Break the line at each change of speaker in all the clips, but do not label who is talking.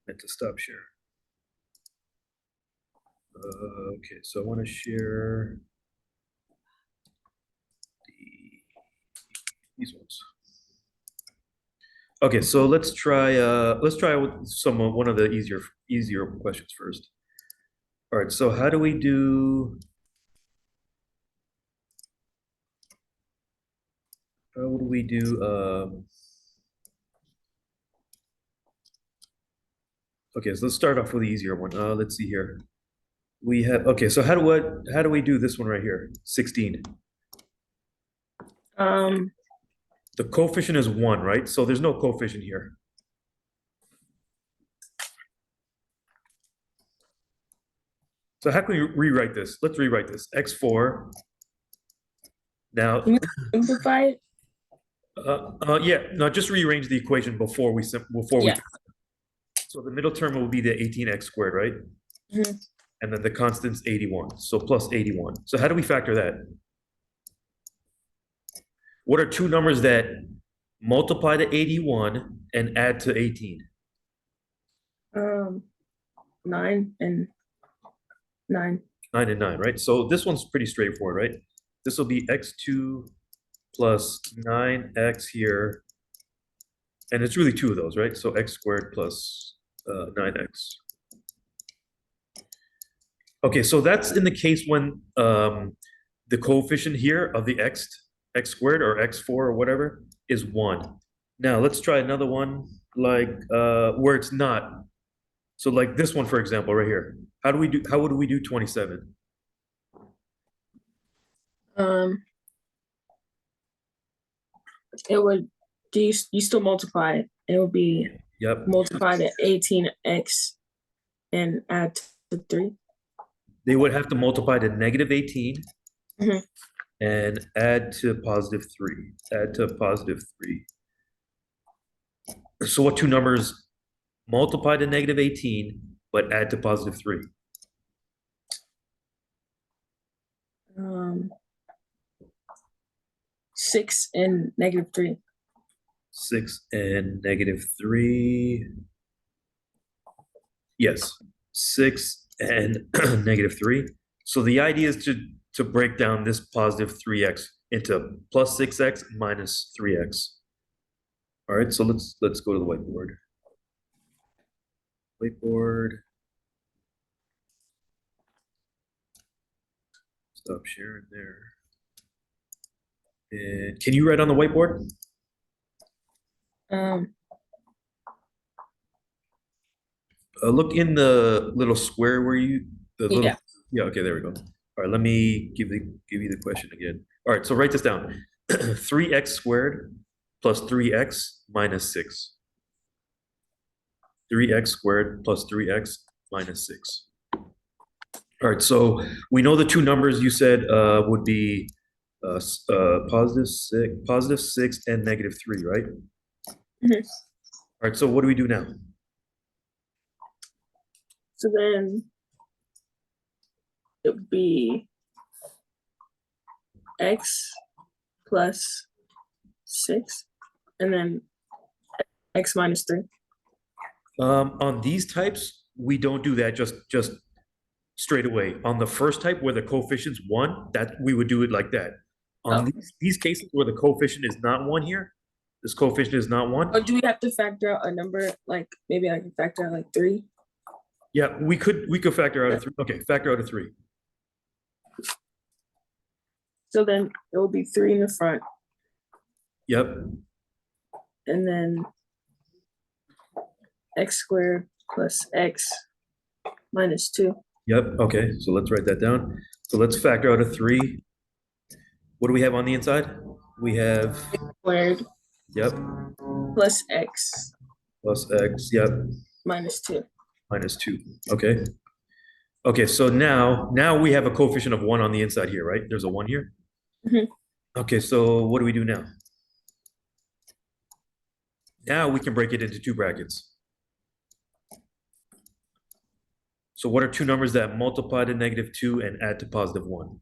And to stop share. Okay, so I want to share these ones. Okay, so let's try one of the easier questions first. All right, so how do we do okay, so let's start off with the easier one. Let's see here. We have okay, so how do we do this one right here? 16. The coefficient is 1, right? So there's no coefficient here. So how can we rewrite this? Let's rewrite this. X4. Now,
simplify it?
yeah, no, just rearrange the equation before we. So the middle term will be the 18x squared, right?
Mm-hmm.
And then the constant's 81, so plus 81. So how do we factor that? What are two numbers that multiply to 81 and add to 18?
9 and 9.
9 and 9, right? So this one's pretty straightforward, right? This will be x2 plus 9x here. And it's really two of those, right? So x squared plus 9x. Okay, so that's in the case when the coefficient here of the x squared or x4 or whatever is 1. Now let's try another one like where it's not. So like this one, for example, right here. How would we do 27?
It would you still multiply it. It would be multiply to 18x and add to 3.
They would have to multiply to negative 18 and add to positive 3. Add to positive 3. So what two numbers multiply to negative 18 but add to positive 3?
6 and negative 3.
6 and negative 3. Yes, 6 and negative 3. So the idea is to break down this positive 3x into plus 6x minus 3x. All right, so let's go to the whiteboard. Whiteboard. Stop sharing there. And can you write on the whiteboard? Look in the little square where yeah, okay, there we go. All right, let me give you the question again. All right, so write this down. 3x squared plus 3x minus 6. 3x squared plus 3x minus 6. All right, so we know the two numbers you said would be positive 6 and negative 3, right? All right, so what do we do now?
So then it would be x plus 6 and then x minus 3.
On these types, we don't do that just straight away. On the first type where the coefficient's 1, that we would do it like that. On these cases where the coefficient is not 1 here, this coefficient is not 1.
Or do we have to factor out a number like maybe I can factor out like 3?
Yeah, we could factor out a 3. Okay, factor out a 3.
So then it will be 3 in the front.
Yep.
And then x squared plus x minus 2.
Yep, okay, so let's write that down. So let's factor out a 3. What do we have on the inside? We have
x squared.
Yep.
Plus x.
Plus x, yep.
Minus 2.
Minus 2, okay. Okay, so now we have a coefficient of 1 on the inside here, right? There's a 1 here? Okay, so what do we do now? Now we can break it into two brackets. So what are two numbers that multiply to negative 2 and add to positive 1?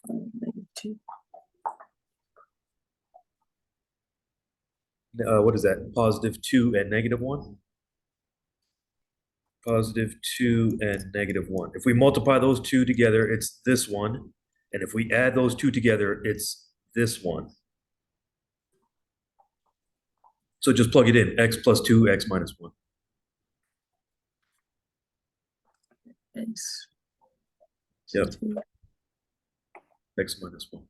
Negative 2.
what is that? Positive 2 and negative 1? Positive 2 and negative 1. If we multiply those two together, it's this one. And if we add those two together, it's this one. So just plug it in, x plus 2, x minus 1.
X.
Yep. X minus 1.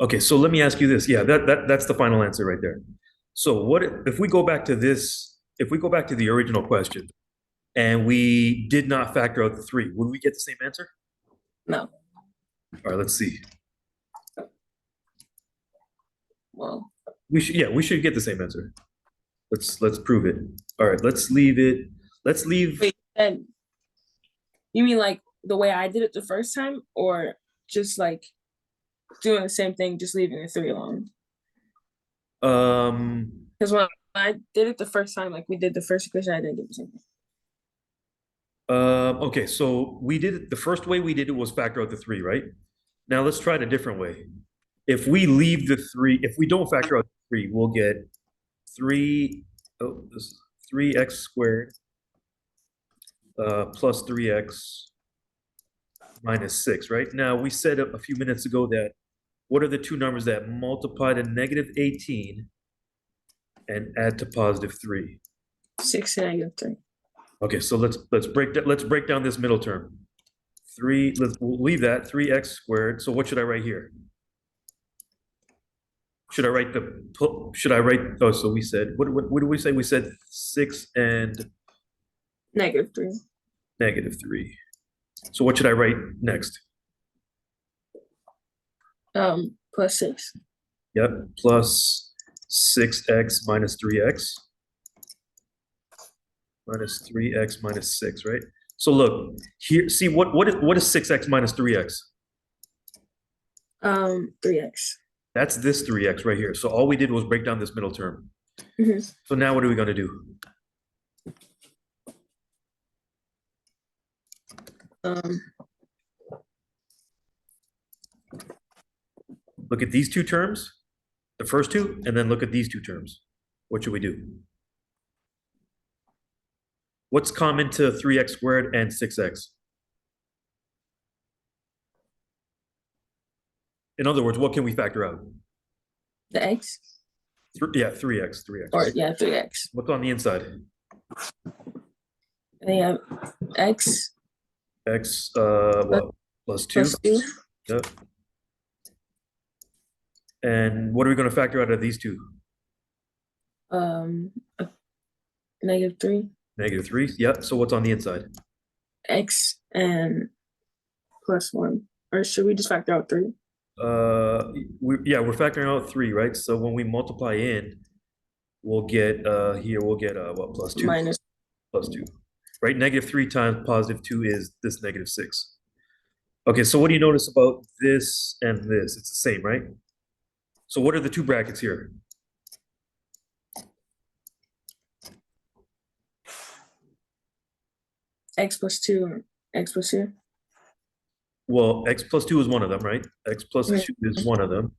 Okay, so let me ask you this. Yeah, that's the final answer right there. So what if we go back to this, if we go back to the original question and we did not factor out the 3, would we get the same answer?
No.
All right, let's see.
Well,
we should get the same answer. Let's prove it. All right, let's leave it. Let's leave.
wait, and you mean like the way I did it the first time, or just like doing the same thing, just leaving the 3 alone? Because when I did it the first time, like we did the first equation, I didn't do the same thing.
Okay, so we did it, the first way we did it was factor out the 3, right? Now let's try it a different way. If we leave the 3, if we don't factor out the 3, we'll get 3x squared plus 3x minus 6, right? Now we said a few minutes ago that what are the two numbers that multiply to negative 18 and add to positive 3?
6 and negative 3.
Okay, so let's break down this middle term. We'll leave that 3x squared. So what should I write here? Should I write oh, so we said, what did we say? We said 6 and
negative 3.
Negative 3. So what should I write next?
Plus 6.
Yep, plus 6x minus 3x. Minus 3x minus 6, right? So look, here, see, what is 6x minus 3x?
3x.
That's this 3x right here. So all we did was break down this middle term. So now what are we going to do? Look at these two terms, the first two, and then look at these two terms. What should we do? What's common to 3x squared and 6x? In other words, what can we factor out?
The x?
Yeah, 3x.
Or,
right?
yeah, 3x.
What's on the inside?
They have x.
X, what? Plus 2?
Plus 2.
Yep. And what are we going to factor out of these two?
Negative 3.
Negative 3, yep. So what's on the inside?
X and plus 1. Or should we just factor out 3?
We're factoring out 3, right? So when we multiply in, we'll get what, plus 2?
Minus.
Plus 2. Right? Negative 3 times positive 2 is this negative 6. Okay, so what do you notice about this and this? It's the same, right? So what are the two brackets here?
X plus 2 or x plus 2?
Well, x plus 2 is one of them, right? X plus 2 is one of them.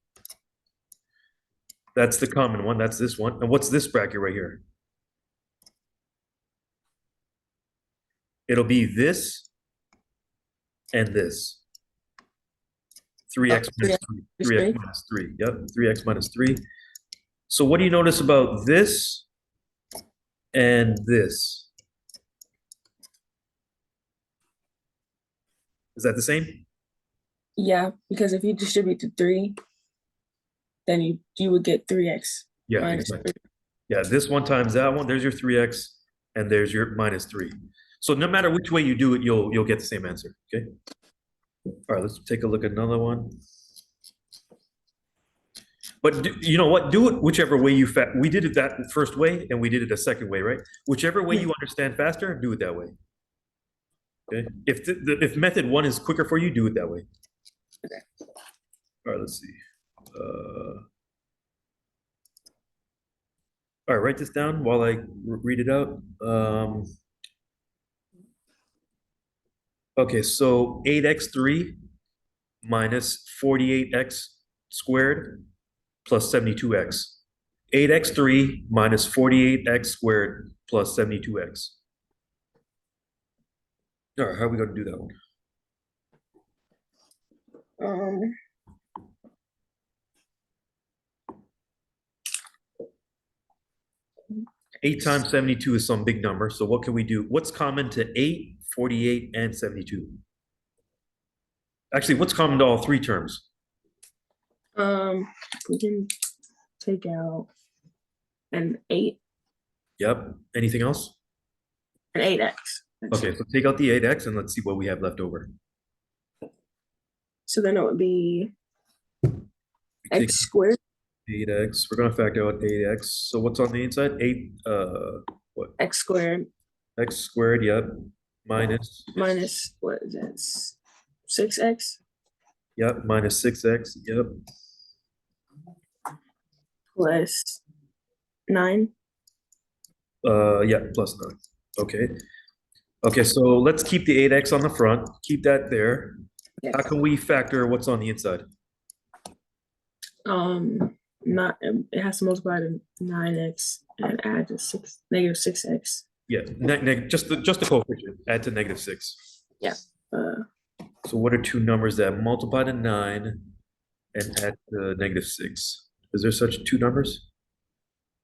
That's the common one. That's this one. And what's this bracket right here? It'll be this and this. 3x minus 3. 3x minus 3. Yep, 3x minus 3. So what do you notice about this and this? Is that the same?
Yeah, because if you distribute to 3, then you would get 3x.
Yeah,
minus
exactly. Yeah, this one times that one, there's your 3x, and there's your minus 3. So no matter which way you do it, you'll get the same answer, okay? All right, let's take a look at another one. But you know what? Do it whichever way we did it that first way, and we did it a second way, right? Whichever way you understand faster, do it that way. Okay. If method 1 is quicker for you, do it that way.
Okay.
All right, let's see. All right, write this down while I read it out. Okay, so 8x3 minus 48x squared plus 72x. 8x3 minus 48x squared plus 72x. All right, how are we going to do that one?
Um,
8 times 72 is some big number. So what can we do? What's common to 8, 48, and 72? Actually, what's common to all three terms?
we can take out an 8,
Yep. Anything else?
an 8x.
Okay, so take out the 8x and let's see what we have left over.
So then it would be
Take
x squared,
8x. We're going to factor out 8x. So what's on the inside? 8, what?
x squared
X squared, yep. Minus,
what is that? 6x
yep, minus 6x, yep.
plus 9.
Yeah, plus 9. Okay. Okay, so let's keep the 8x on the front. Keep that there.
Yeah.
How can we factor what's on the inside?
Not it has to multiply to 9x and add to negative 6x.
Yeah, just the coefficient. Add to negative 6.
Yeah.
So what are two numbers that multiply to 9 and add to negative 6? Is there such two numbers?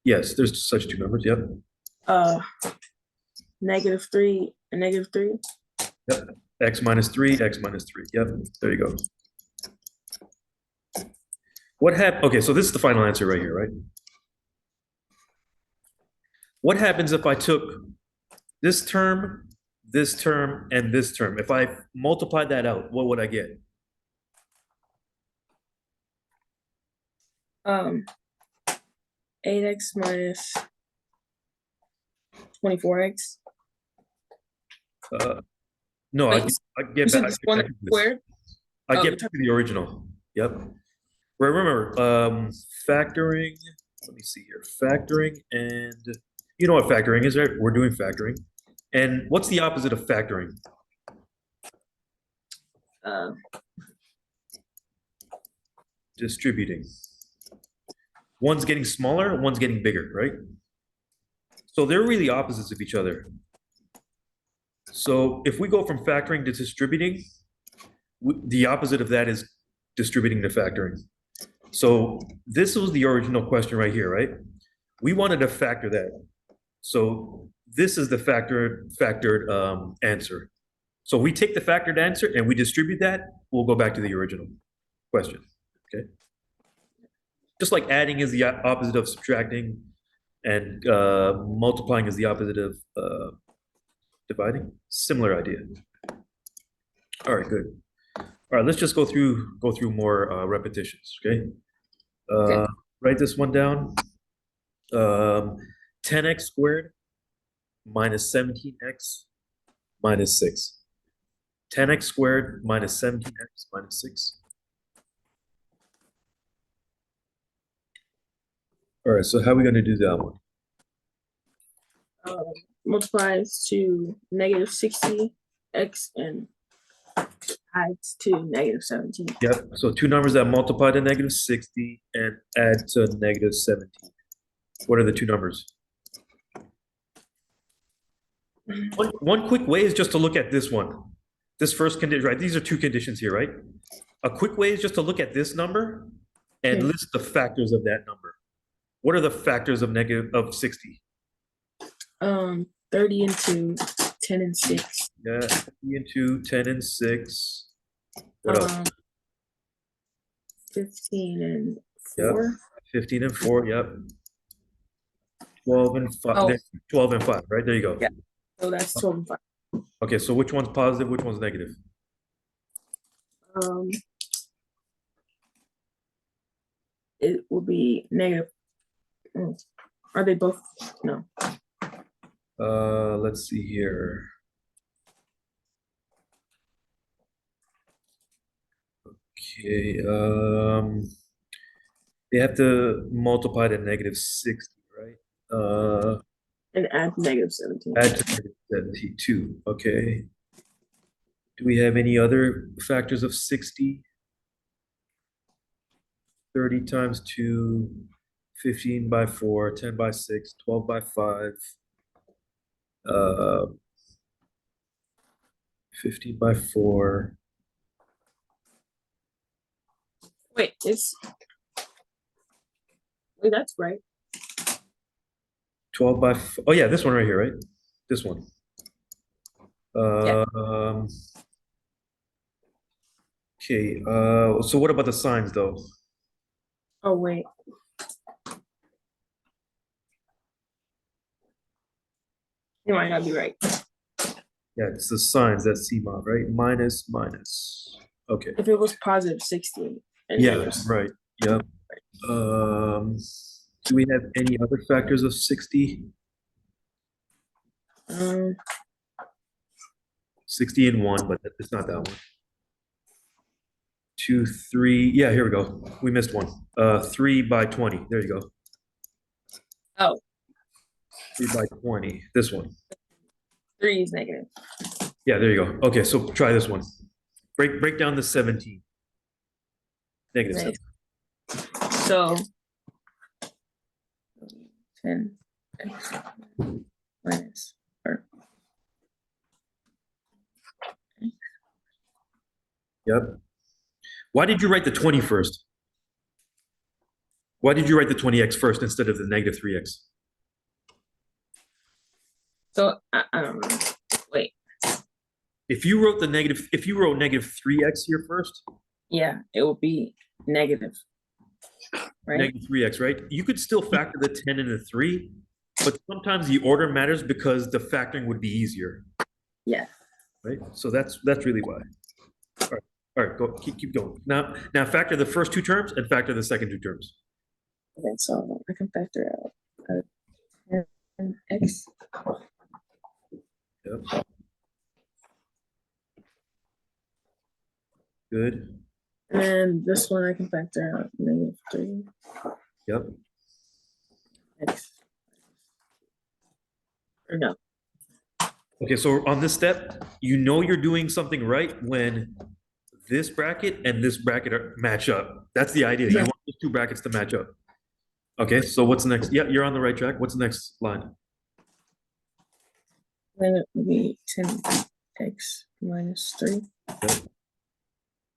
Yes, there's such two numbers. Yep.
Negative 3 and negative 3.
Yep. X minus 3, X minus 3. Yep. There you go. What happened? Okay, so this is the final answer right here, right? What happens if I took this term, and this term? If I multiply that out, what would I get?
8x minus 24x.
No,
Wait,
I
you
get
said
back.
this one squared?
I
Oh,
get back to the original. Yep. Right, remember, factoring. Let me see here. Factoring, and you know what factoring is, right? We're doing factoring. And what's the opposite of factoring? Distributing. One's getting smaller, one's getting bigger, right? So they're really opposites of each other. So if we go from factoring to distributing, the opposite of that is distributing to factoring. So this was the original question right here, right? We wanted to factor that. So this is the factored answer. So we take the factored answer and we distribute that, we'll go back to the original question, okay? Just like adding is the opposite of subtracting and multiplying is the opposite of dividing. Similar idea. All right, good. All right, let's just go through more repetitions, okay?
Okay.
Write this one down. 10x squared minus 17x minus 6. 10x squared minus 17x minus 6. All right, so how are we going to do that one?
Multiplies to negative 60x and adds to negative 17.
Yep, so two numbers that multiply to negative 60 and add to negative 17. What are the two numbers? One quick way is just to look at this one. This first condition, right? These are two conditions here, right? A quick way is just to look at this number and
Okay.
list the factors of that number. What are the factors of 60?
30 into 10 and 6.
Yeah, 30 into 10 and 6. What else?
15 and
Yep.
4.
15 and 4, yep. 12 and 5.
Oh.
12 and 5, right? There you go.
Yeah. So that's 12 and 5.
Okay, so which one's positive, which one's negative?
It will be negative. Are they both? No.
Let's see here. Okay, they have to multiply to negative 60, right?
And add negative 17.
Add to negative 72, okay. Do we have any other factors of 60? 30 times 2, 15 by 4, 10 by 6, 12 by 5, uh, 15 by 4.
Wait, wait, that's right.
12 by, oh yeah, this one right here, right? This one.
Yeah.
Okay, so what about the signs though?
Oh wait. You might not be right.
Yeah, it's the signs that CMOB, right? Minus, minus. Okay.
If it was positive 60 and
Yeah,
negative.
right. Yep. Do we have any other factors of 60?
Um,
60 and 1, but it's not that one. 2, 3. Yeah, here we go. We missed one. 3 by 20. There you go.
oh,
3 by 20. This one.
3 is negative.
Yeah, there you go. Okay, so try this one. Break down the 17. Negative 7.
So 10 x minus or
Yep. Why did you write the 20 first? Why did you write the 20x first instead of the negative 3x?
so I don't know. Wait.
If you wrote negative 3x here first,
Yeah, it will be negative. Right?
negative 3x, right? You could still factor the 10 and the 3, but sometimes the order matters because the factoring would be easier,
Yeah.
right? So that's really why. All right, go keep going. Now factor the first two terms and factor the second two terms.
Okay, so I can factor out 10x.
Yep. Good.
And this one I can factor out negative 3
Yep.
x. Or no.
Okay, so on this step, you know you're doing something right when this bracket and this bracket match up. That's the idea. You
Yeah.
want those two brackets to match up. Okay, so what's next? Yeah, you're on the right track. What's the next line?
Then it will be 10x minus 3.
Yep.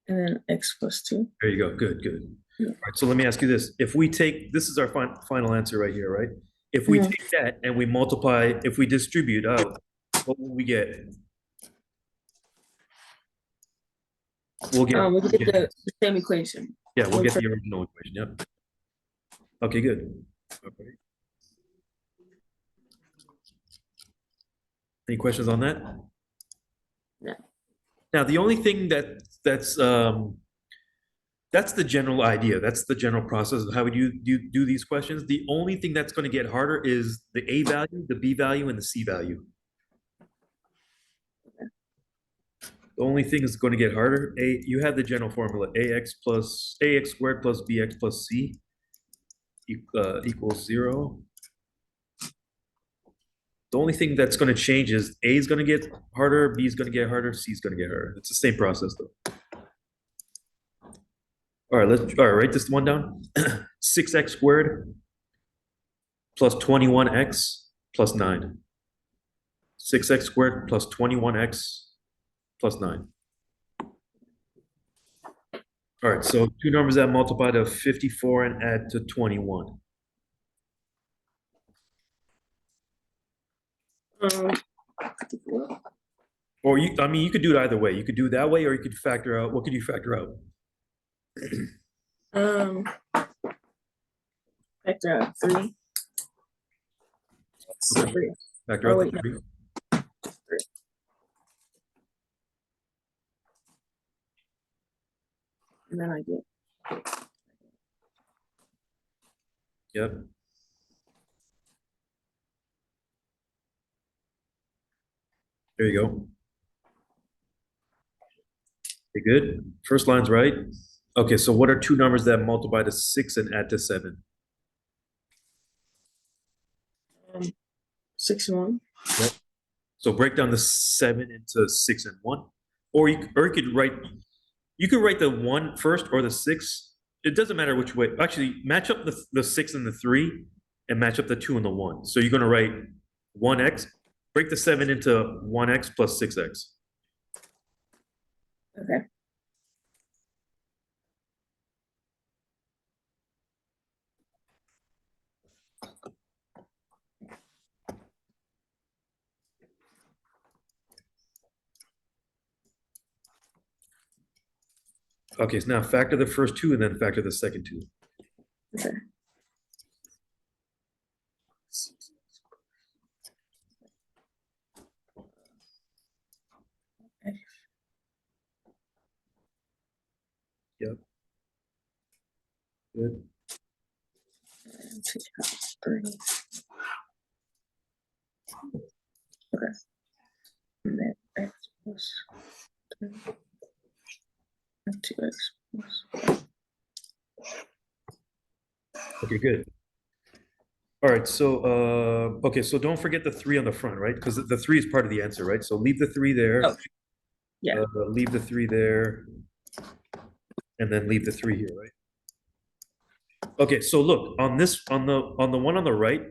And then x plus 2.
There you go. Good, good.
Yeah.
All right, so let me ask you this. If we take, this is our final answer right here, right? If we take that and we multiply, if we distribute out, what will we get? We'll get,
We get the same equation.
yeah, we'll get the original equation. Yep. Okay, good. Okay. Any questions on that?
No.
Now, the only thing that's the general idea. That's the general process of how we do these questions. The only thing that's going to get harder is the A value, the B value, and the C value. The only thing is going to get harder. You have the general formula: ax squared plus bx plus c equals 0. The only thing that's going to change is A is going to get harder, B is going to get harder, C is going to get harder. It's the same process though. All right, write this one down. 6x squared plus 21x plus 9. 6x squared plus 21x plus 9. All right, so two numbers that multiply to 54 and add to 21. Or you could do it either way. You could do it that way, or you could factor out. What could you factor out?
Factor out 3.
Okay.
3.
Factor out the 3.
No. 3. And then I get.
Yep. There you go. Okay, good. First line's right. Okay, so what are two numbers that multiply to 6 and add to 7?
6 and 1.
Yep. So break down the 7 into 6 and 1. Or you could write the 1 first or the 6 it doesn't matter which way. Actually, match up the 6 and the 3 and match up the 2 and the 1. So you're going to write 1x, break the 7 into 1x plus 6x.
Okay.
Okay, so now factor the first two and then factor the second two.
Okay.
Yep. Good.
And take out 3. Okay. And then x plus 3. And 2x plus.
Okay, good. All right, so okay, so don't forget the 3 on the front, right? Because the 3 is part of the answer, right? So leave the 3 there.
Oh, yeah.
Leave the 3 there, and then leave the 3 here, right? Okay, so look, on this on the one on the right,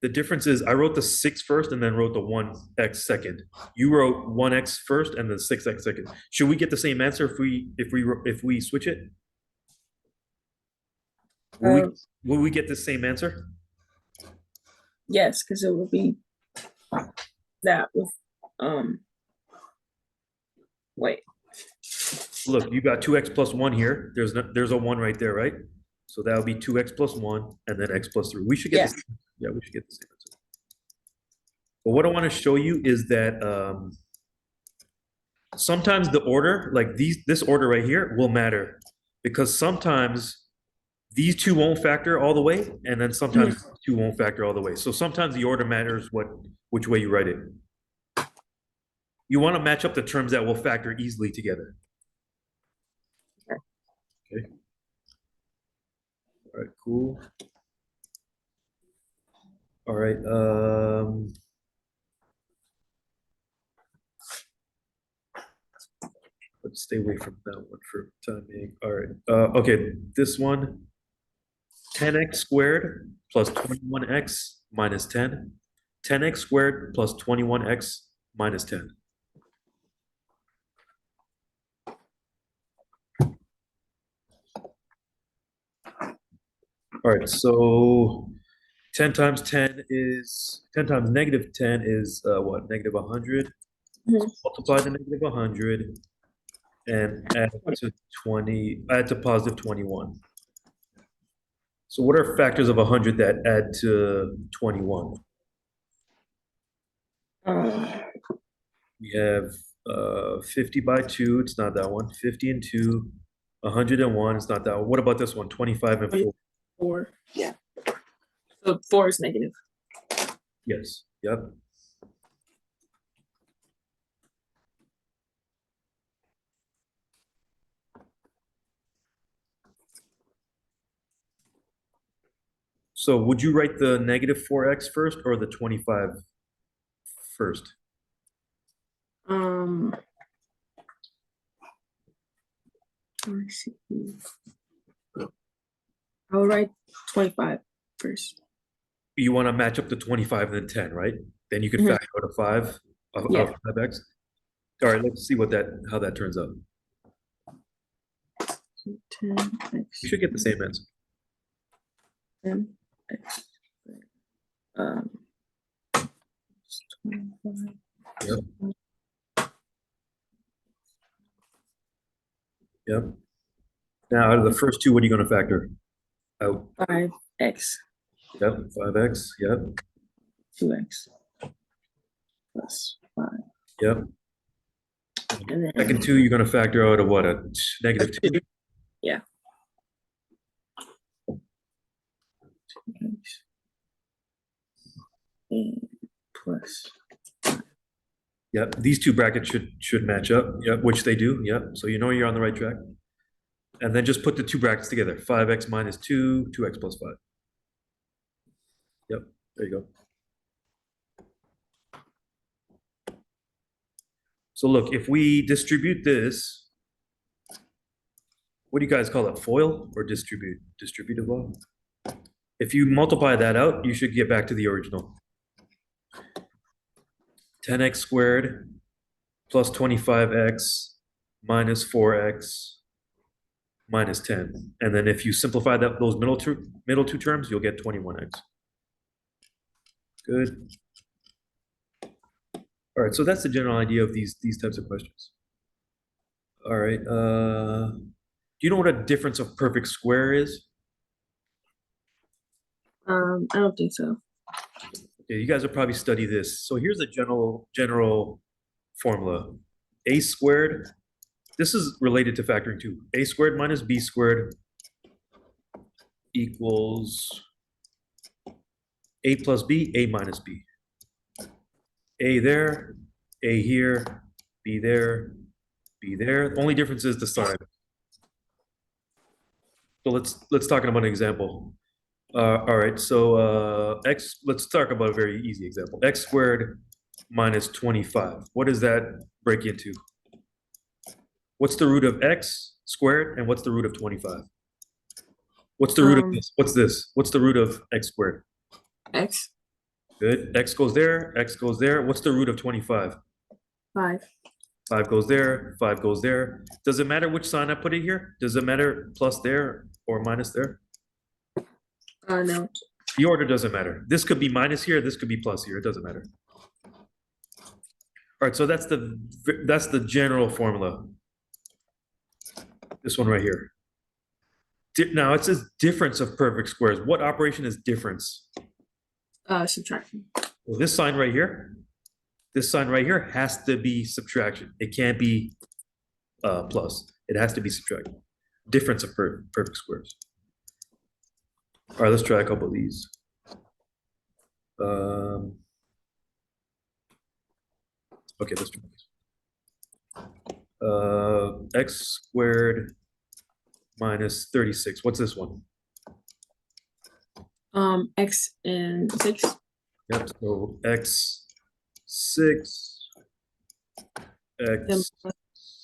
the difference is I wrote the 6 first and then wrote the 1x second. You wrote 1x first and then 6x second. Should we get the same answer if we switch it? Will
Um,
we get the same answer?
yes, because it will be that with wait.
Look, you got 2x plus 1 here. There's a 1 right there, right? So that would be 2x plus 1 and then x plus 3. We should get
Yeah.
the same, yeah, we should get the same answer. But what I want to show you is that sometimes the order, like this order right here, will matter because sometimes these two won't factor all the way, and then sometimes two won't factor all the way. So sometimes the order matters which way you write it. You want to match up the terms that will factor easily together. Okay. All right, cool. All right. Let's stay away from that one for time being. All right. Okay, this one, 10x squared plus 21x minus 10. 10x squared plus 21x minus 10. All right, so 10 times 10 is 10 times negative 10 is what? Negative 100.
Mhm.
Multiply the negative 100 and add to positive 21. So what are factors of 100 that add to 21? We have 50 by 2, it's not that one. 50 and 2, 101, it's not that one. What about this one? 25 and 4.
4. Yeah. So 4 is negative.
Yes, yep. So would you write the negative 4x first or the 25 first?
Let me see. I'll write 25 first.
You want to match up the 25 and then 10, right? Then you can
Mhm.
factor out a 5
Yeah.
of 5x. All right, let's see how that turns out.
10x.
We should get the same answer.
10x. 25.
Yep. Yep. Now, out of the first two, what are you going to factor out?
5x.
Yep, 5x. Yep.
2x plus 5.
Yep.
And then
Second two, you're going to factor out a what? A negative 2?
Yeah. And plus.
Yep. These two brackets should match up. Yep, which they do. Yep. So you know you're on the right track. And then just put the two brackets together. 5x minus 2, 2x plus 5. Yep. There you go. So look, if we distribute this, what do you guys call it? FOIL or distributive law? If you multiply that out, you should get back to the original. 10x squared plus 25x minus 4x minus 10. And then if you simplify those middle two terms, you'll get 21x. Good. All right, so that's the general idea of these types of questions. All right, do you know what a difference of perfect square is?
I don't think so.
Okay, you guys will probably study this. So here's a general formula. A squared, this is related to factoring too. A squared minus B squared equals A plus B, A minus B. A there, A here, B there, B there. The only difference is the sign. So let's talk about an example. All right, so let's talk about a very easy example. X squared minus 25. What does that break into? What's the root of x squared and what's the root of 25? What's the root of this? What's this? What's the root of x squared?
X.
Good. X goes there, x goes there. What's the root of 25?
5.
5 goes there, 5 goes there. Does it matter which sign I put it here? Does it matter plus there or minus there?
No.
The order doesn't matter. This could be minus here, this could be plus here. It doesn't matter. All right, so that's the general formula. This one right here. Now it says difference of perfect squares. What operation is difference?
Subtraction.
Well, this sign right here has to be subtraction. It can't be plus. It has to be subtraction. Difference of perfect squares. All right, let's try a couple of these. Okay, let's try this. X squared minus 36. What's this one?
X and 6.
Yep, so x 6, x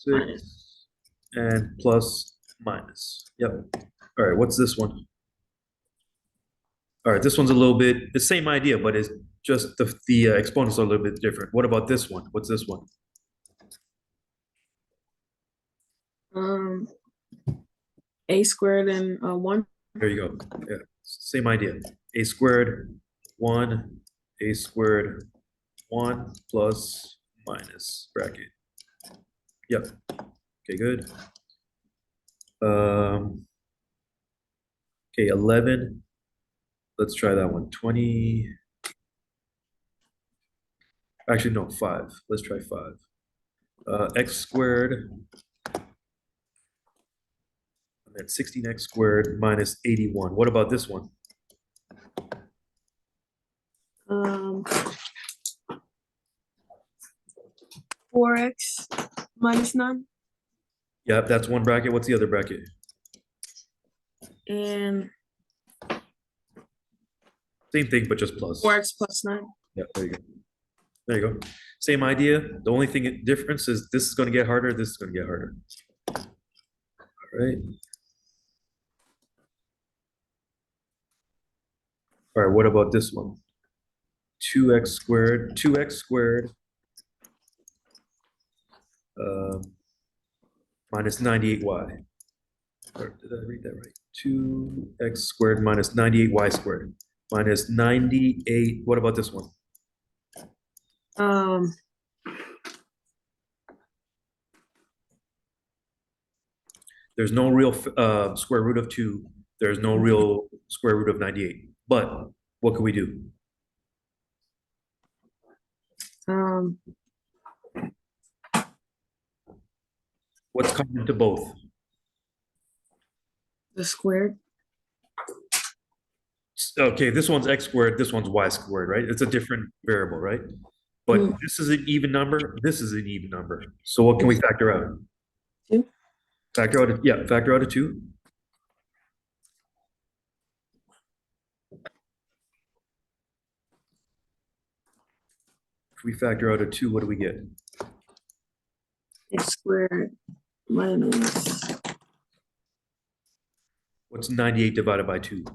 6, and plus minus. Yep. All right, what's this one? All right, this one's a little bit the same idea, but it's just the exponents are a little bit different. What about this one? What's this one?
A squared and 1.
There you go. Yeah, same idea. A squared 1, a squared 1 plus minus bracket. Yep. Okay, good. Okay, 11. Let's try that one. 20. Actually, no, 5. Let's try 5. X squared. And 16x squared minus 81. What about this one?
4x minus 9.
Yep, that's one bracket. What's the other bracket?
And
same thing, but just plus.
4x plus 9.
Yeah, there you go. There you go. Same idea. The only thing difference is this is going to get harder. This is going to get harder. All right. All right. What about this one? 2x squared. 2x squared minus 98y. Or did I read that right? 2x squared minus 98y squared minus 98. What about this one? There's no real square root of 2. There's no real square root of 98. But what can we do? What's common to both?
The squared.
Okay, this one's x squared, this one's y squared, right? It's a different variable, right? But this is an even number, this is an even number. So what can we factor out?
2.
Factor out, factor out a 2. If we factor out a 2, what do we get?
X squared minus
What's 98 divided by 2?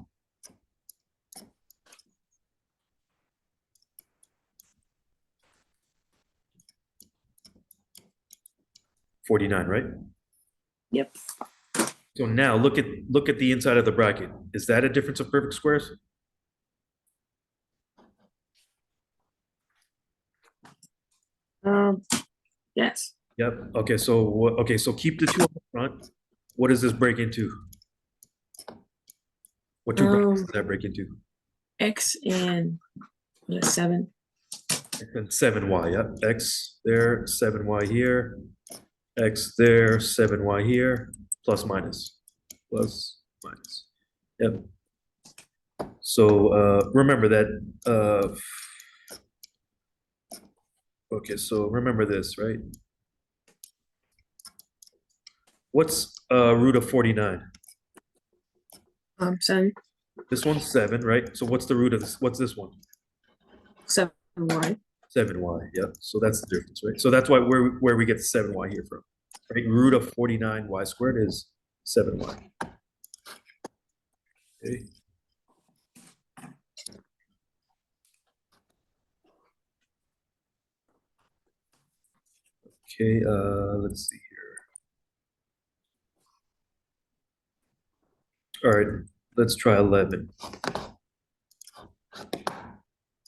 49, right?
Yep.
So now look at the inside of the bracket. Is that a difference of perfect squares?
Um, yes.
Yep. Okay, so okay, so keep the 2 on the front. What does this break into? What two brackets does that break into?
X and 7.
And 7y, yep. X there, 7y here. X there, 7y here, plus minus. Plus minus. Yep. So remember that okay, so remember this, right? What's root of 49?
7.
This one's 7, right? So what's the root of this? What's this one?
7y.
7y, yep. So that's the difference, right? So that's why where we get the 7y here from. Right? Root of 49y squared is 7y. Okay. Okay, let's see here. All right, let's try 11.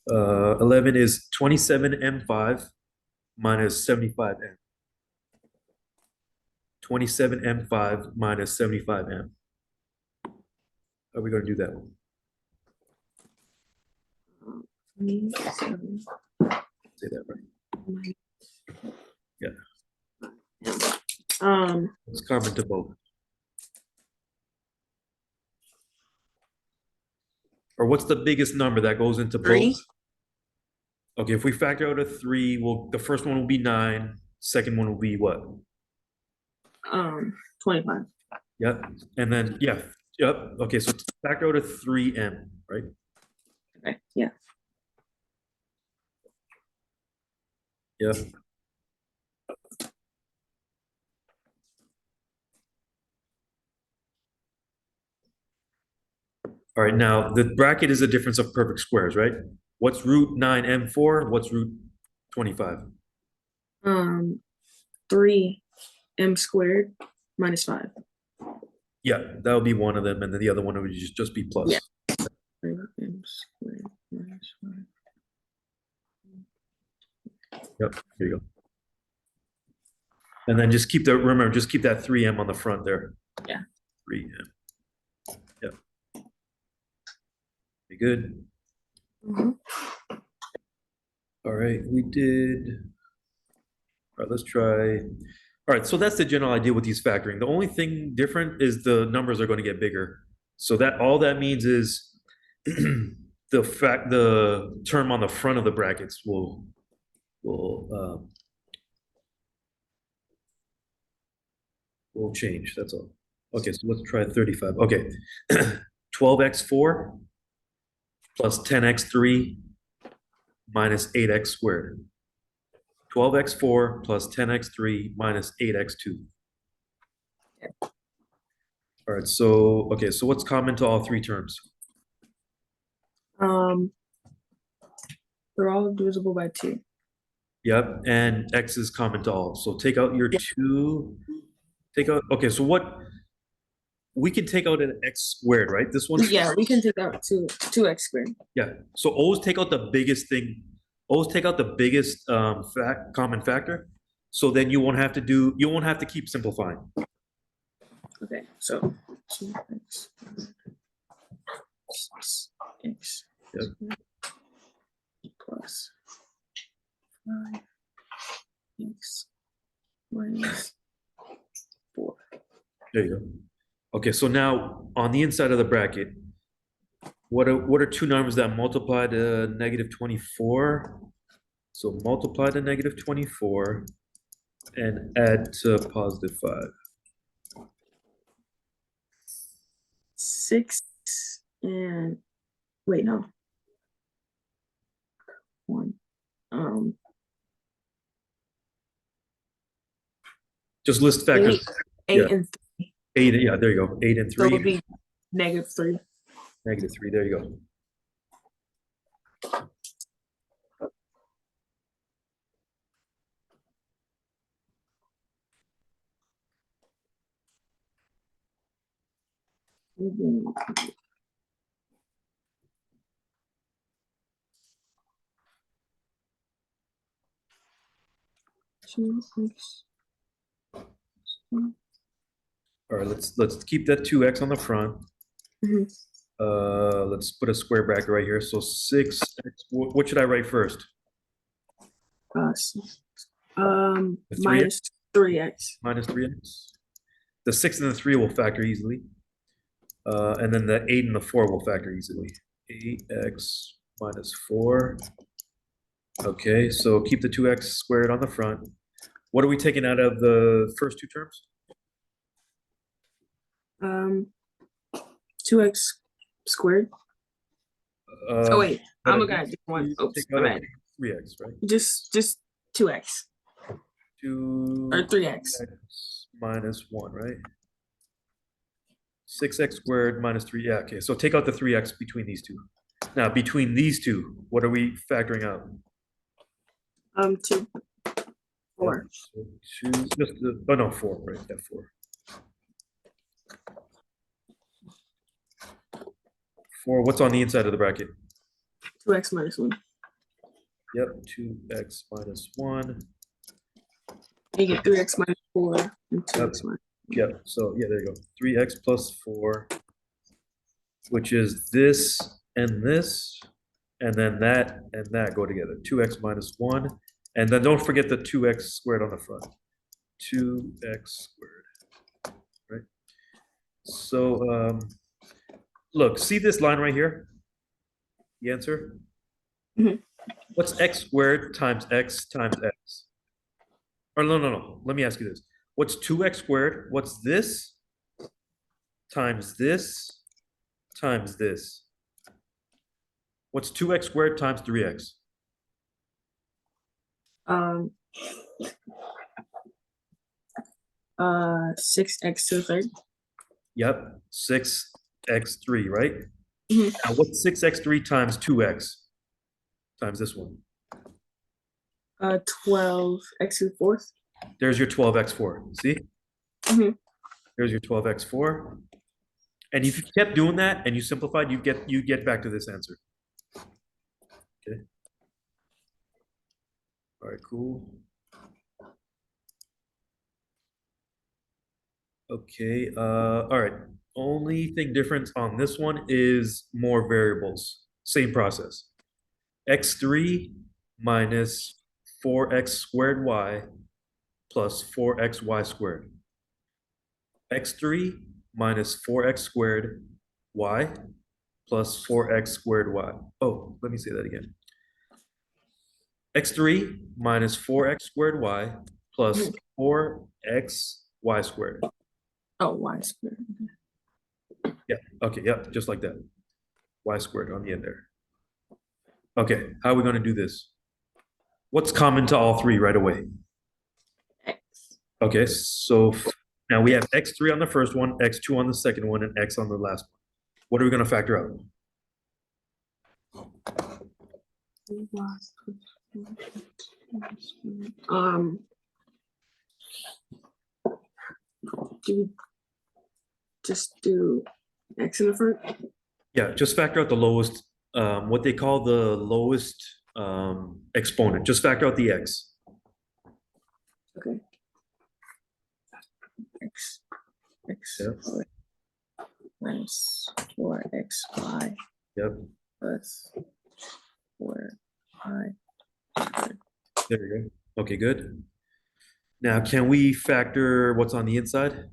11 is 27m5 minus 75m. 27m5 minus 75m. How are we going to do that one?
27.
Say that right. Yeah. Let's comment to both. Or what's the biggest number that goes into
3.
both? Okay, if we factor out a 3, the first one will be 9. Second one will be what?
25.
Yep. And then, yeah. Yep. Okay, so factor out a 3m, right?
Okay. Yeah.
Yep. All right, now the bracket is a difference of perfect squares, right? What's root 9m4? What's root 25?
3m squared minus 5.
Yeah, that would be one of them, and then the other one would just be plus.
Yeah. 3m squared minus 5.
Yep, here you go. And then just keep remember, just keep that 3m on the front there.
Yeah.
3m. Yep. Be good. All right, we did. All right, let's try. All right, so that's the general idea with these factoring. The only thing different is the numbers are going to get bigger. So that all that means is the term on the front of the brackets will change. That's all. Okay, so let's try 35. Okay, 12x4 plus 10x3 minus 8x squared. 12x4 plus 10x3 minus 8x2. All right, so, okay, so what's common to all three terms?
They're all divisible by 2.
Yep, and x is common to all. So take out your 2, okay, so we can take out an x squared, right? This one?
Yeah, we can take out 2x squared.
Yeah, so always take out the biggest thing. Always take out the biggest common factor. So then you won't have to keep simplifying.
Okay, so 2x x
Yep.
plus 5x minus 4.
There you go. Okay, so now on the inside of the bracket, what are two numbers that multiply to negative 24? So multiply to negative 24 and add to positive 5.
6 and wait, no. 1.
Just list factors.
8
Yeah.
and
8, yeah, there you go. 8 and
so it
3.
would be -3.
-3. There you go. All right, let's keep that 2x on the front.
Mhm.
Let's put a square bracket right here. So 6x, what should I write first? The 3x
-3x.
minus 3x. The 6 and the 3 will factor easily. And then the 8 and the 4 will factor easily. 8x minus 4. Okay, so keep the 2x squared on the front. What are we taking out of the first two terms?
2x squared. Oh wait, I'm
But
looking at different one. Oops,
take out
I'm
a
at
3x, right?
just 2x
2
or 3x.
x minus 1, right? 6x squared minus 3. Yeah, okay. So take out the 3x between these two. Now, between these two, what are we factoring out?
2, 4.
So oh no, 4, right? Yeah, 4. 4, what's on the inside of the bracket?
2x minus 1.
Yep, 2x minus 1.
You get 3x minus 4 and 2x minus.
Yep, so yeah, there you go. 3x plus 4, which is this, and then that and that go together. 2x minus 1. And then don't forget the 2x squared on the front. 2x squared, right? So, look, see this line right here? The answer?
Mhm.
What's x squared times x times x? Or no. Let me ask you this. What's 2x squared? What's this times this times this? What's 2x squared times 3x?
Um, 6x to the third.
Yep, 6x3, right?
Mhm.
Now, what's 6x3 times 2x? Times this one.
12x to the fourth.
There's your 12x4. See?
Mhm.
There's your 12x4. And if you kept doing that and you simplified, you get back to this answer. Okay. All right, cool. Okay, all right. Only thing different on this one is more variables. Same process. x3 minus 4x squared y plus 4xy squared. x3 minus 4x squared y plus 4x squared y. Oh, let me say that again. x3 minus 4x squared y plus 4xy squared.
Oh, y squared.
Yeah, okay, yeah, just like that. Y squared on the end there. Okay, how are we going to do this? What's common to all three right away?
X.
Okay, so now we have x3 on the first one, x2 on the second one, and x on the last one. What are we going to factor out?
Do we just do x in the front?
Yeah, just factor out the lowest, what they call the lowest exponent. Just factor out the x.
Okay. X.
Yeah.
Minus 4xy
Yep.
plus 4y.
There you go. Okay, good. Now, can we factor what's on the inside?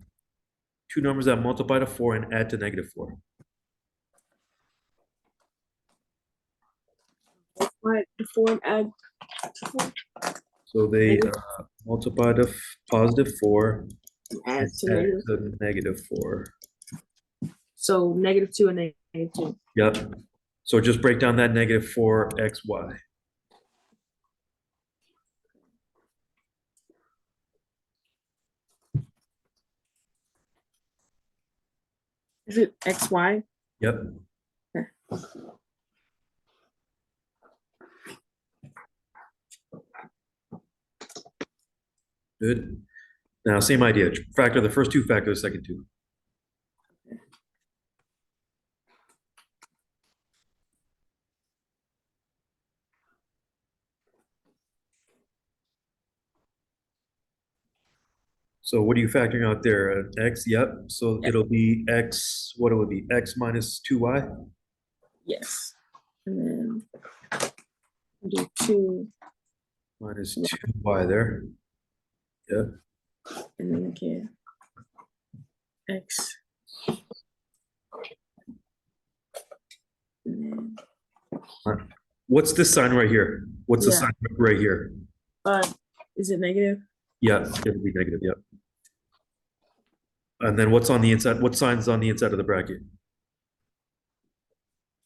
Two numbers that multiply to 4 and add to -4.
What the 4 and add to 4?
So they multiply to positive 4
Add
and
to
add
negative.
to -4.
So -2 and -2.
Yep. So just break down that -4xy.
Is it XY?
Yep.
Okay.
Good. Now, same idea. Factor the first two, factor the second two. So what are you factoring out there? X, yep. So
Yep.
it'll be X, what it would be? X minus 2y
Yes. And then do 2
minus 2y there. Yep.
and then get X. And then,
What's this sign right here? What's the
Yeah.
sign right here?
is it negative?
Yeah, it'll be negative, yep. And then what's on the inside? What sign's on the inside of the bracket?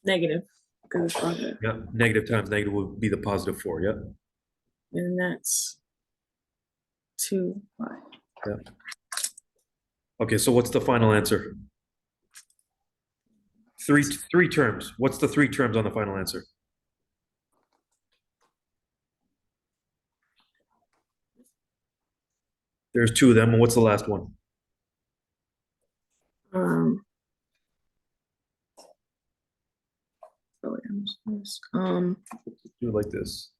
Negative, because it's positive.
Yeah, negative times negative would be the positive 4, yep.
And that's 2y.
Yep. Okay, so what's the final answer? Three terms. What's the three terms on the final answer? There's two of them, and what's the last one?
Oh, wait, I'm just,
Do it like this.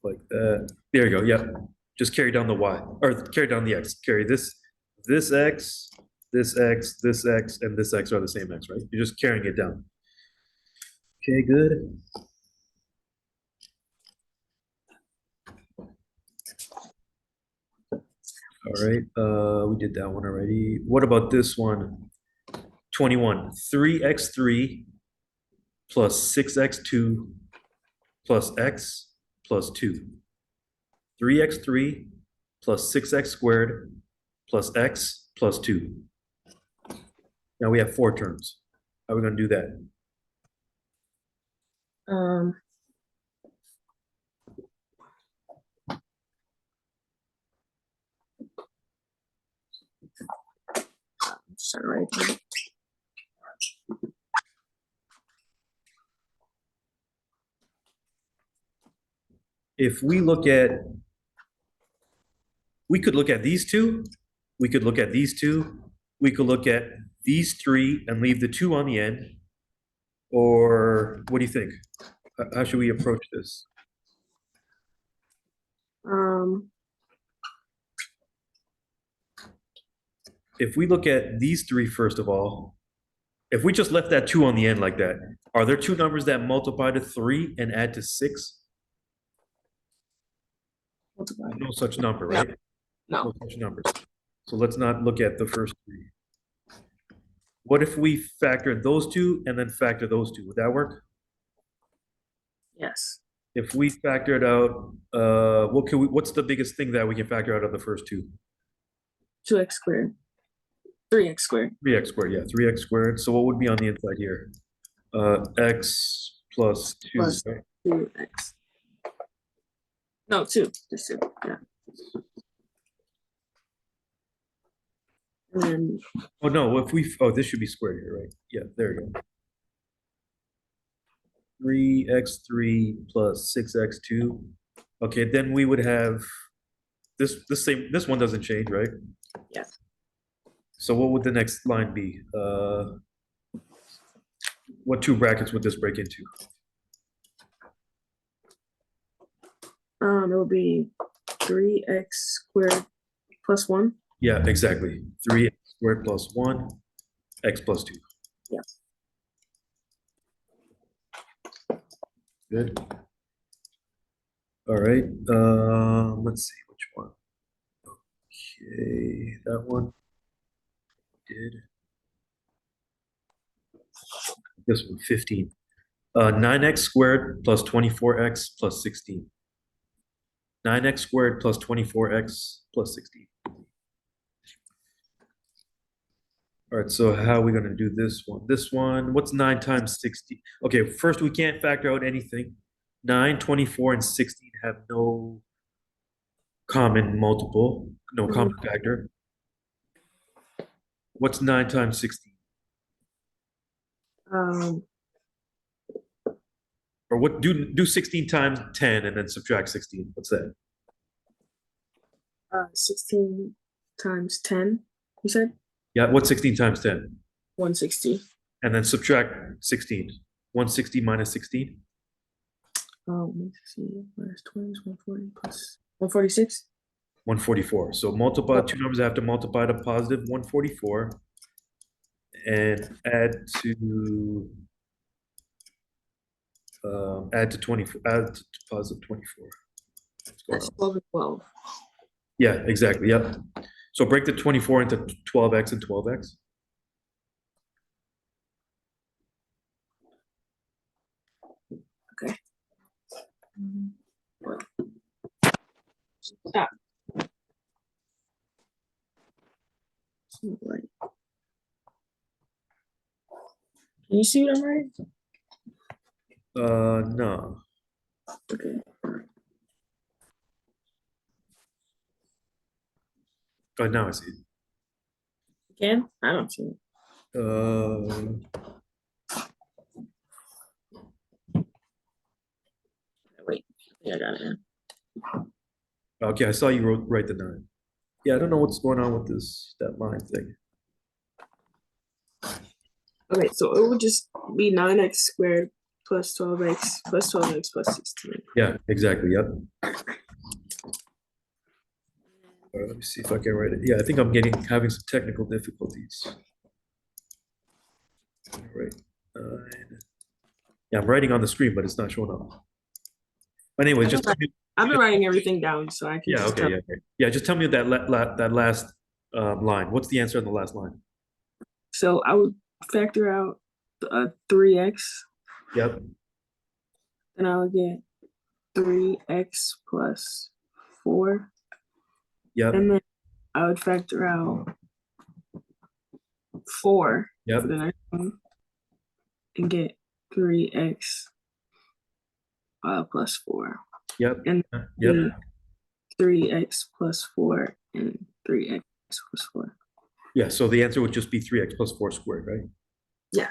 Like that. There you go. Yep. Just carry down the y, or carry down the x. Carry this x, this x, this x, and this x are the same x, right? You're just carrying it down. Okay, good. All right, we did that one already. What about this one? 21. 3x3 plus 6x2 plus x plus 2. 3x3 plus 6x squared plus x plus 2. Now we have four terms. How are we going to do that?
sorry.
If we could look at these two, we could look at these two, we could look at these three and leave the 2 on the end. Or what do you think? How should we approach this? If we look at these three, first of all, if we just left that 2 on the end like that, are there two numbers that multiply to 3 and add to 6? No such number, right?
No.
No such numbers. So let's not look at the first three. What if we factor those two and then factor those two? Would that work?
Yes.
If we factored out, what's the biggest thing that we can factor out of the first two?
2x squared. 3x squared.
3x squared, yeah, 3x squared. So what would be on the inside here? X plus 2,
Plus
right?
2x. No, 2. Just 2. Yeah. And then,
Oh no, this should be squared here, right? Yeah, there you go. 3x3 plus 6x2. Okay, then we would have this one doesn't change, right?
Yeah.
So what would the next line be? What two brackets would this break into?
it would be 3x squared plus 1.
Yeah, exactly. 3x squared plus 1, x plus 2.
Yeah.
Good. All right. Let's see which one. Okay, that one did. This one, 15. 9x squared plus 24x plus 16. 9x squared plus 24x plus 16. All right, so how are we going to do this one? This one, what's 9 times 16? Okay, first we can't factor out anything. 9, 24, and 16 have no common multiple, no common factor. What's 9 times 16?
Um,
Or what, do 16 times 10 and then subtract 16. What's that?
16 times 10, you said?
Yeah, what's 16 times 10?
160.
And then subtract 16. 160 minus 16?
Let's see, minus 20 is 140 plus 146.
144. So multiply
Oh,
two numbers. I have to multiply to positive 144 and add to 24, add to positive 24. What's going
that's
on?
12 and 12.
Yeah, exactly. Yep. So break the 24 into 12x and 12x.
Okay. Well, stop. Right. Can you see what I'm writing?
No.
Okay.
Oh, now I see it.
Again? I don't see it. Wait. Yeah, I got it.
Okay, I saw you write the 9. Yeah, I don't know what's going on with that line thing.
Okay, so it would just be 9x squared plus 12x plus 12x plus 16.
Yeah, exactly. Yep. All right, let me see if I can write it. Yeah, I think I'm having some technical difficulties. All right. 9. Yeah, I'm writing on the screen, but it's not showing up. But anyway, just tell me.
I've been writing everything down so I can
Yeah,
just
okay,
tell.
yeah, okay. Yeah, just tell me that that last line. What's the answer on the last line?
So I would factor out 3x,
Yep,
and I would get 3x plus 4.
yep,
And then I would factor out 4
yep,
for the next one and get 3x plus 4.
yep,
And
yep.
3x plus 4 and 3x plus 4.
Yeah, so the answer would just be 3x plus 4 squared, right?
Yeah.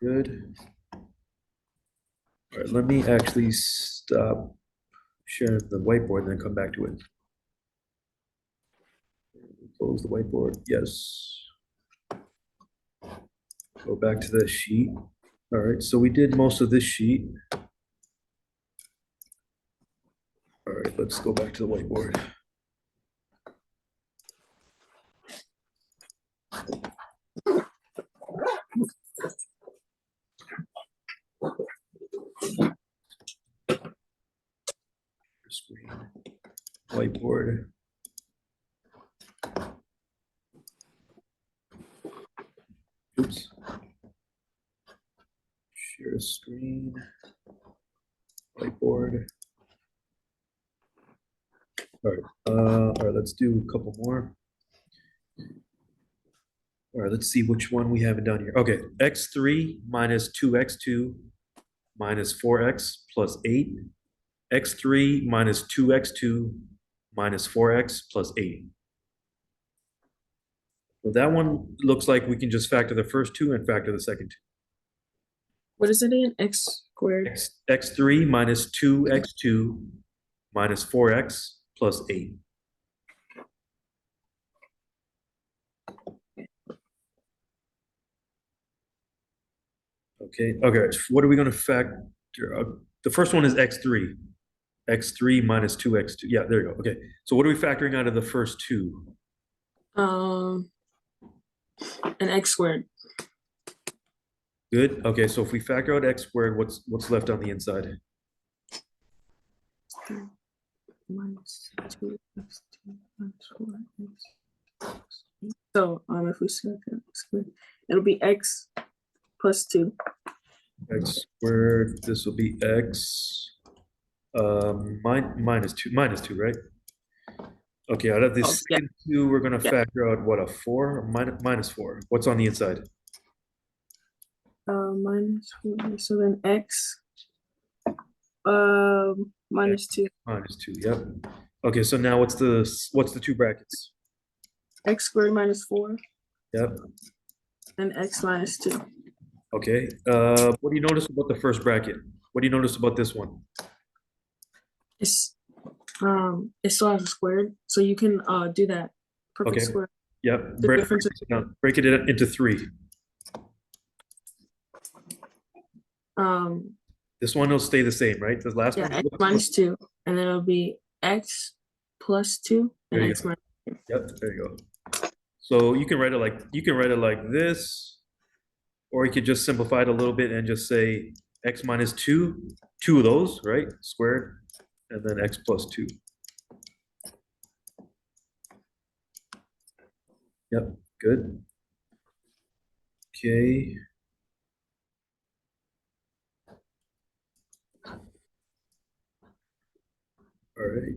Good. All right, let me actually stop sharing the whiteboard and then come back to it. Close the whiteboard. Yes. Go back to the sheet. All right, so we did most of this sheet. All right, let's go back to the whiteboard. Screen, whiteboard. Oops. Share screen, whiteboard. All right, let's do a couple more. All right, let's see which one we haven't done here. Okay, x3 minus 2x2 minus 4x plus 8. x3 minus 2x2 minus 4x plus 8. So that one looks like we can just factor the first two and factor the second two.
What is it again? X squared.
X3 minus 2x2 minus 4x plus 8. Okay, what are we going to factor? The first one is x3. x3 minus 2x2. Yeah, there you go. Okay, so what are we factoring out of the first two?
An x squared.
Good. Okay, so if we factor out x squared, what's left on the inside?
Minus 2x2 minus 4x. So if we select x squared, it'll be x plus 2.
X squared. This will be x minus 2, right? Okay, out of this
Oh, yeah.
second two, we're gonna
Yeah.
factor out what, a 4 or minus 4. What's on the inside?
Minus 4. So then x minus 2.
Minus 2. Yep. Okay, so now what's the two brackets?
X squared minus 4
Yep.
and x minus 2.
Okay. What do you notice about the first bracket? What do you notice about this one?
It's it still has a squared, so you can do that perfect
Okay.
square.
Yep.
The difference is
Break it into three.
um
This one will stay the same, right? The last
yeah,
one.
x minus 2, and then it'll be x plus 2 and
There you
x
go.
minus 2.
Yep. There you go. So you can write it like this, or you could just simplify it a little bit and just say x minus two of those, right? Squared, and then x plus two. Yep. Good. Okay. All right.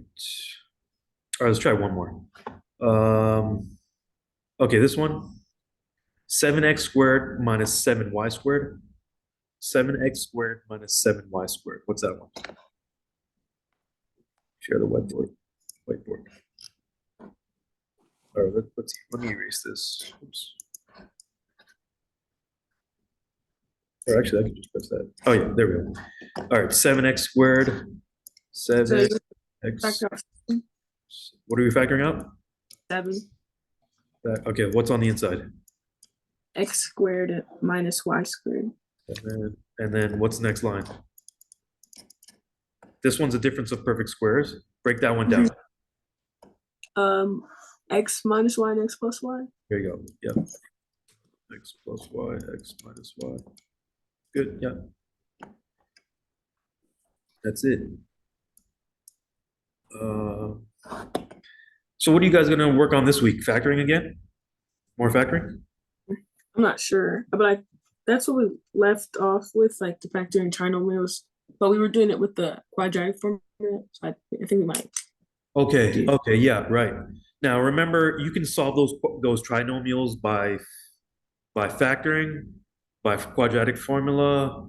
All right, let's try one more. Okay, this one. 7x squared minus 7y squared. 7x squared minus 7y squared. What's that one? Share the whiteboard. Whiteboard. All right, let's see. Let me erase this. Oops. Or actually, I can just press that. Oh yeah, there we go. All right, 7x squared.
So
7x.
you factor out
What are we factoring out?
7
Okay, what's on the inside?
x squared minus y squared.
And then what's the next line? This one's a difference of perfect squares. Break that one down.
X minus y and x plus y.
There you go. Yep. X plus y, x minus y. Good. Yeah. That's it. So what are you guys gonna work on this week? Factoring again? More factoring?
I'm not sure, but that's what we left off with, like the factoring trinomials. But we were doing it with the quadratic formula, so I think we might.
Okay. Okay. Yeah. Right. Now remember, you can solve those trinomials by factoring, by quadratic formula,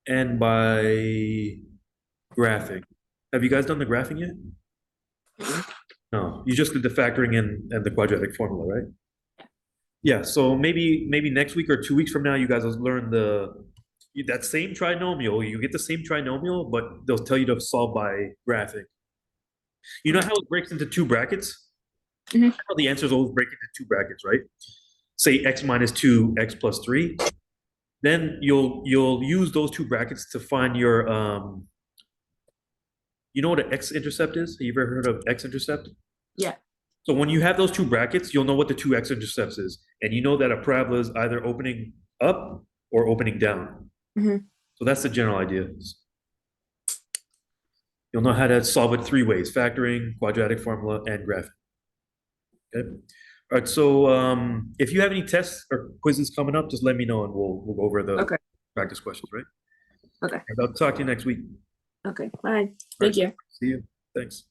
and by graphing. Have you guys done the graphing yet? No, you just did the factoring and the quadratic formula, right? Yeah, so maybe next week or 2 weeks from now, you guys will learn that same trinomial. You get the same trinomial, but they'll tell you to solve by graphing. You know how it breaks into two brackets?
Mhm.
How the answers always break into two brackets, right? Say x minus 2, x plus 3. Then you'll use those two brackets to find your you know what an x-intercept is? Have you ever heard of x-intercept?
Yeah.
So when you have those two brackets, you'll know what the two x-intercepts is, and you know that a parabola is either opening up or opening down.
hmm
So that's the general idea. You'll know how to solve it three ways: factoring, quadratic formula, and graphing. Okay. All right. So if you have any tests or quizzes coming up, just let me know, and we'll go over the
Okay.
practice questions. Right.
Okay.
I'll talk to you next week.
Okay. Bye.
All
Thank
right.
you.
See you. Thanks.